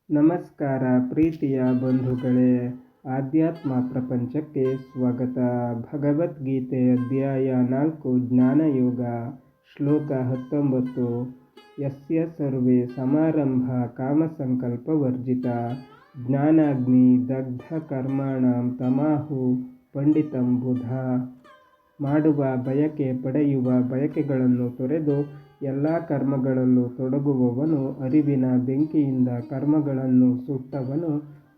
ನಮಸ್ಕಾರ ಪ್ರೀತಿಯ ಬಂಧುಗಳೇ, ಆಧ್ಯಾತ್ಮ ಪ್ರಪಂಚಕ್ಕೆ ಸ್ವಾಗತ. ಭಗವದ್ಗೀತೆ ಅಧ್ಯಾಯ 4 ಜ್ಞಾನಯೋಗ. ಶ್ಲೋಕ 19. ಯಸ್ಯ ಸರ್ವೇ ಸಮಾರಂಭ ಕಾಮಸಂಕಲ್ಪವರ್ಜಿತ ಜ್ಞಾನಾಗ್ನಿ ದಗ್ಧ ಕರ್ಮಾಣಂ ತಮಾಹು ಪಂಡಿತಂ ಬುಧ. ಮಾಡುವ ಬಯಕೆ, ಪಡೆಯುವ ಬಯಕೆಗಳನ್ನು ತೊರೆದು ಎಲ್ಲ ಕರ್ಮಗಳಲ್ಲೂ ತೊಡಗುವವನು ಅರಿವಿನ ಬೆಂಕಿಯಿಂದ ಕರ್ಮಗಳನ್ನು ಸುಟ್ಟವನು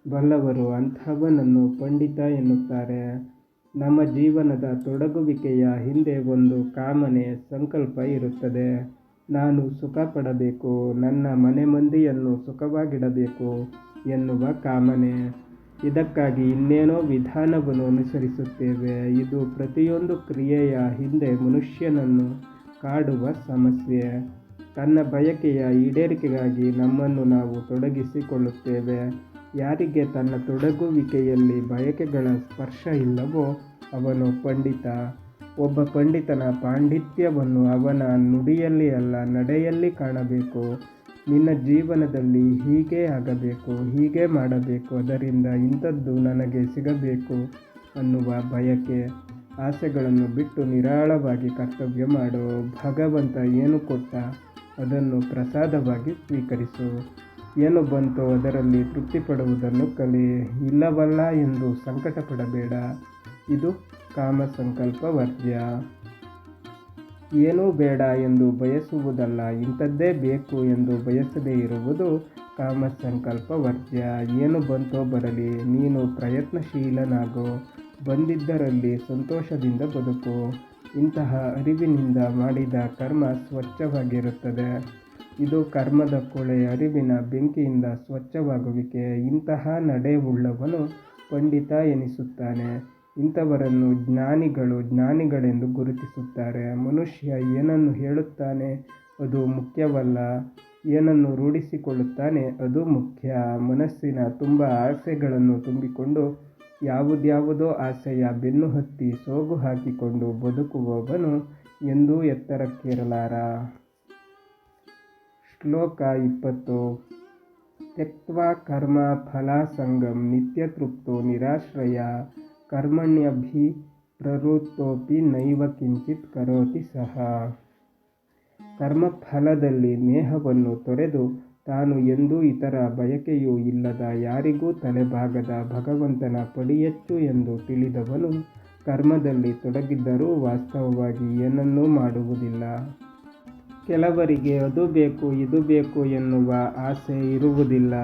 ಬಲ್ಲವರು ಅಂಥವನನ್ನು ಪಂಡಿತ ಎನ್ನುತ್ತಾರೆ. ನಮ್ಮ ಜೀವನದ ತೊಡಗುವಿಕೆಯ ಹಿಂದೆ ಒಂದು ಕಾಮನೆ, ಸಂಕಲ್ಪ ಇರುತ್ತದೆ. ನಾನು ಸುಖ ಪಡಬೇಕು, ನನ್ನ ಮನೆ ಮಂದಿಯನ್ನು ಸುಖವಾಗಿಡಬೇಕು ಎನ್ನುವ ಕಾಮನೆ. ಇದಕ್ಕಾಗಿ ಇನ್ನೇನೋ ವಿಧಾನವನ್ನು ಅನುಸರಿಸುತ್ತೇವೆ. ಇದು ಪ್ರತಿಯೊಂದು ಕ್ರಿಯೆಯ ಹಿಂದೆ ಮನುಷ್ಯನನ್ನು ಕಾಡುವ ಸಮಸ್ಯೆ. ತನ್ನ ಬಯಕೆಯ ಈಡೇರಿಕೆಗಾಗಿ ನಮ್ಮನ್ನು ನಾವು ತೊಡಗಿಸಿಕೊಳ್ಳುತ್ತೇವೆ. ಯಾರಿಗೆ ತನ್ನ ತೊಡಗುವಿಕೆಯಲ್ಲಿ ಬಯಕೆಗಳ ಸ್ಪರ್ಶ ಇಲ್ಲವೋ ಅವನು ಪಂಡಿತ. ಒಬ್ಬ ಪಂಡಿತನ ಪಾಂಡಿತ್ಯವನ್ನು ಅವನ ನುಡಿಯಲ್ಲಿ ಅಲ್ಲ, ನಡೆಯಲ್ಲಿ ಕಾಣಬೇಕು. ನಿನ್ನ ಜೀವನದಲ್ಲಿ ಹೀಗೆ ಆಗಬೇಕು, ಹೀಗೆ ಮಾಡಬೇಕು, ಅದರಿಂದ ಇಂಥದ್ದು ನನಗೆ ಸಿಗಬೇಕು ಅನ್ನುವ ಬಯಕೆ, ಆಸೆಗಳನ್ನು ಬಿಟ್ಟು ನಿರಾಳವಾಗಿ ಕರ್ತವ್ಯ ಮಾಡು. ಭಗವಂತ ಏನು ಕೊಟ್ಟ ಅದನ್ನು ಪ್ರಸಾದವಾಗಿ ಸ್ವೀಕರಿಸು. ಏನು ಬಂತೋ ಅದರಲ್ಲಿ ತೃಪ್ತಿಪಡುವುದನ್ನು ಕಲಿ. ಇಲ್ಲವಲ್ಲ ಎಂದು ಸಂಕಟ ಪಡಬೇಡ. ಇದು ಕಾಮ ಸಂಕಲ್ಪ ವರ್ಜ್ಯ. ಏನೂ ಬೇಡ ಎಂದು ಬಯಸುವುದಲ್ಲ, ಇಂಥದ್ದೇ ಬೇಕು ಎಂದು ಬಯಸದೇ ಇರುವುದು ಕಾಮ ಸಂಕಲ್ಪ ವರ್ಜ್ಯ. ಏನು ಬಂತೋ ಬರಲಿ, ನೀನು ಪ್ರಯತ್ನಶೀಲನಾಗು. ಬಂದಿದ್ದರಲ್ಲಿ ಸಂತೋಷದಿಂದ ಬದುಕು. ಇಂತಹ ಅರಿವಿನಿಂದ ಮಾಡಿದ ಕರ್ಮ ಸ್ವಚ್ಛವಾಗಿರುತ್ತದೆ. ಇದು ಕರ್ಮದ ಕೊಳೆ, ಅರಿವಿನ ಬೆಂಕಿಯಿಂದ ಸ್ವಚ್ಛವಾಗುವಿಕೆ. ಇಂತಹ ನಡೆವುಳ್ಳವನು ಪಂಡಿತ ಎನಿಸುತ್ತಾನೆ. ಇಂಥವರನ್ನು ಜ್ಞಾನಿಗಳೆಂದು ಗುರುತಿಸುತ್ತಾರೆ. ಮನುಷ್ಯ ಏನನ್ನು ಹೇಳುತ್ತಾನೆ ಅದು ಮುಖ್ಯವಲ್ಲ, ಏನನ್ನು ರೂಢಿಸಿಕೊಳ್ಳುತ್ತಾನೆ ಅದು ಮುಖ್ಯ. ಮನಸ್ಸಿನ ತುಂಬ ಆಸೆಗಳನ್ನು ತುಂಬಿಕೊಂಡು ಯಾವುದ್ಯಾವುದೋ ಆಸೆಯ ಬೆನ್ನು ಹತ್ತಿ ಸೋಗು ಹಾಕಿಕೊಂಡು ಬದುಕುವವನು ಎಂದೂ ಎತ್ತರಕ್ಕೇರಲಾರ. ಶ್ಲೋಕ 20. ತ್ಯಕ್ತ್ವಾ ಕರ್ಮ ಫಲಾಸಂಗಂ ನಿತ್ಯತೃಪ್ತೋ ನಿರಾಶ್ರಯ ಕರ್ಮಣ್ಯಭಿ ಪ್ರವೃತ್ತೋಪಿ ನೈವ ಕಿಂಚಿತ್ ಕರೋತಿ ಸಹ. ಕರ್ಮಫಲದಲ್ಲಿ ನೇಹವನ್ನು ತೊರೆದು ತಾನು ಎಂದೂ ಇತರ ಬಯಕೆಯೂ ಇಲ್ಲದ, ಯಾರಿಗೂ ತಲೆಬಾಗದ ಭಗವಂತನ ಪಡಿಯಚ್ಚು ಎಂದು ತಿಳಿದವನು ಕರ್ಮದಲ್ಲಿ ತೊಡಗಿದ್ದರೂ ವಾಸ್ತವವಾಗಿ ಏನನ್ನೂ ಮಾಡುವುದಿಲ್ಲ. ಕೆಲವರಿಗೆ ಅದು ಬೇಕು ಇದು ಬೇಕು ಎನ್ನುವ ಆಸೆ ಇರುವುದಿಲ್ಲ,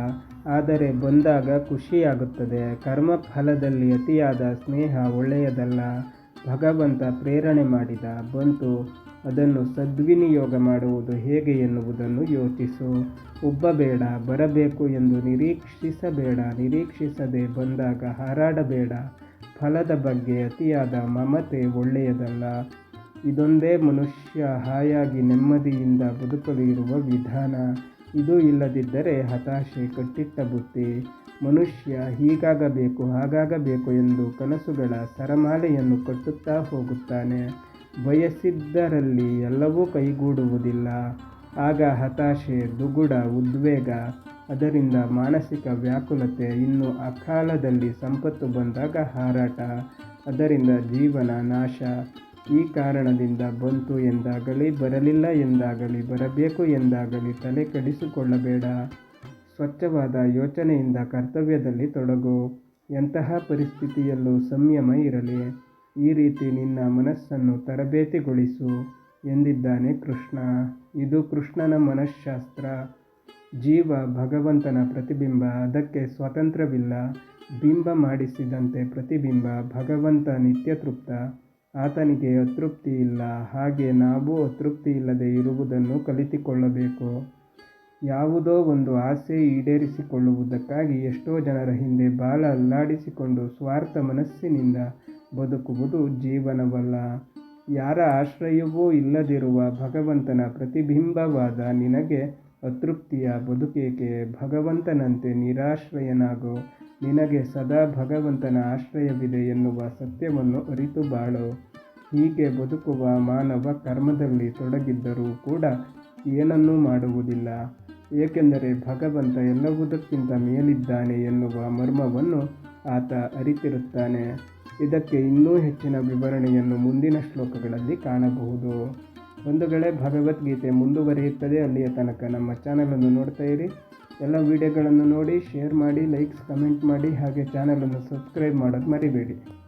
ಆದರೆ ಬಂದಾಗ ಖುಷಿಯಾಗುತ್ತದೆ. ಕರ್ಮಫಲದಲ್ಲಿ ಅತಿಯಾದ ಸ್ನೇಹ ಒಳ್ಳೆಯದಲ್ಲ. ಭಗವಂತ ಪ್ರೇರಣೆ ಮಾಡಿದ, ಬಂತು, ಅದನ್ನು ಸದ್ವಿನಿಯೋಗ ಮಾಡುವುದು ಹೇಗೆ ಎನ್ನುವುದನ್ನು ಯೋಚಿಸು. ಉಬ್ಬಬೇಡ, ಬರಬೇಕು ಎಂದು ನಿರೀಕ್ಷಿಸಬೇಡ. ನಿರೀಕ್ಷಿಸದೆ ಬಂದಾಗ ಹಾರಾಡಬೇಡ. ಫಲದ ಬಗ್ಗೆ ಅತಿಯಾದ ಮಮತೆ ಒಳ್ಳೆಯದಲ್ಲ. ಇದೊಂದೇ ಮನುಷ್ಯ ಹಾಯಾಗಿ ನೆಮ್ಮದಿಯಿಂದ ಬದುಕಲು ಇರುವ ವಿಧಾನ. ಇದು ಇಲ್ಲದಿದ್ದರೆ ಹತಾಶೆ, ಕಟ್ಟಿಟ್ಟ ಬುತ್ತಿ. ಮನುಷ್ಯ ಹೀಗಾಗಬೇಕು ಹಾಗಾಗಬೇಕು ಎಂದು ಕನಸುಗಳ ಸರಮಾಲೆಯನ್ನು ಕಟ್ಟುತ್ತಾ ಹೋಗುತ್ತಾನೆ. ಬಯಸಿದ್ದರಲ್ಲಿ ಎಲ್ಲವೂ ಕೈಗೂಡುವುದಿಲ್ಲ. ಆಗ ಹತಾಶೆ, ದುಗುಡ, ಉದ್ವೇಗ, ಅದರಿಂದ ಮಾನಸಿಕ ವ್ಯಾಕುಲತೆ. ಇನ್ನು ಅಕಾಲದಲ್ಲಿ ಸಂಪತ್ತು ಬಂದಾಗ ಹಾರಾಟ, ಅದರಿಂದ ಜೀವನ ನಾಶ. ಈ ಕಾರಣದಿಂದ ಬಂತು ಎಂದಾಗಲಿ, ಬರಲಿಲ್ಲ ಎಂದಾಗಲಿ, ಬರಬೇಕು ಎಂದಾಗಲಿ ತಲೆ ಕೆಡಿಸಿಕೊಳ್ಳಬೇಡ. ಸ್ವಚ್ಛವಾದ ಯೋಚನೆಯಿಂದ ಕರ್ತವ್ಯದಲ್ಲಿ ತೊಡಗು. ಎಂತಹ ಪರಿಸ್ಥಿತಿಯಲ್ಲೂ ಸಂಯಮ ಇರಲಿ. ಈ ರೀತಿ ನಿನ್ನ ಮನಸ್ಸನ್ನು ತರಬೇತಿಗೊಳಿಸು ಎಂದಿದ್ದಾನೆ ಕೃಷ್ಣ. ಇದು ಕೃಷ್ಣನ ಮನಃಶಾಸ್ತ್ರ. ಜೀವ ಭಗವಂತನ ಪ್ರತಿಬಿಂಬ, ಅದಕ್ಕೆ ಸ್ವಾತಂತ್ರ್ಯವಿಲ್ಲ. ಬಿಂಬ ಮಾಡಿಸಿದಂತೆ ಪ್ರತಿಬಿಂಬ. ಭಗವಂತ ನಿತ್ಯತೃಪ್ತ, ಆತನಿಗೆ ಅತೃಪ್ತಿ ಇಲ್ಲ. ಹಾಗೆ ನಾವು ಅತೃಪ್ತಿ ಇಲ್ಲದೆ ಇರುವುದನ್ನು ಕಲಿತುಕೊಳ್ಳಬೇಕು. ಯಾವುದೋ ಒಂದು ಆಸೆ ಈಡೇರಿಸಿಕೊಳ್ಳುವುದಕ್ಕಾಗಿ ಎಷ್ಟೋ ಜನರ ಹಿಂದೆ ಬಾಲ ಅಲ್ಲಾಡಿಸಿಕೊಂಡು ಸ್ವಾರ್ಥ ಮನಸ್ಸಿನಿಂದ ಬದುಕುವುದು ಜೀವನವಲ್ಲ. ಯಾರ ಆಶ್ರಯವೂ ಇಲ್ಲದಿರುವ ಭಗವಂತನ ಪ್ರತಿಬಿಂಬವಾದ ನಿನಗೆ ಅತೃಪ್ತಿಯ ಬದುಕೇಕೆ? ಭಗವಂತನಂತೆ ನಿರಾಶ್ರಯನಾಗು. ನಿನಗೆ ಸದಾ ಭಗವಂತನ ಆಶ್ರಯವಿದೆ ಎನ್ನುವ ಸತ್ಯವನ್ನು ಅರಿತು ಬಾಳು. ಹೀಗೆ ಬದುಕುವ ಮಾನವ ಕರ್ಮದಲ್ಲಿ ತೊಡಗಿದ್ದರೂ ಕೂಡ ಏನನ್ನೂ ಮಾಡುವುದಿಲ್ಲ. ಏಕೆಂದರೆ ಭಗವಂತ ಎಲ್ಲವುದಕ್ಕಿಂತ ಮೇಲಿದ್ದಾನೆ ಎನ್ನುವ ಮರ್ಮವನ್ನು ಆತ ಅರಿತಿರುತ್ತಾನೆ. ಇದಕ್ಕೆ ಇನ್ನೂ ಹೆಚ್ಚಿನ ವಿವರಣೆಯನ್ನು ಮುಂದಿನ ಶ್ಲೋಕಗಳಲ್ಲಿ ಕಾಣಬಹುದು. ಬಂಧುಗಳೇ, ಭಗವದ್ಗೀತೆ ಮುಂದುವರಿಯುತ್ತದೆ. ಅಲ್ಲಿಯ ತನಕ ನಮ್ಮ ಚಾನಲನ್ನು ನೋಡ್ತಾ ಇರಿ. ಎಲ್ಲ ವಿಡಿಯೋಗಳನ್ನು ನೋಡಿ, ಶೇರ್ ಮಾಡಿ, ಲೈಕ್ಸ್, ಕಮೆಂಟ್ ಮಾಡಿ, ಹಾಗೆ ಚಾನಲನ್ನು ಸಬ್ಸ್ಕ್ರೈಬ್ ಮಾಡೋದು ಮರಿಬೇಡಿ.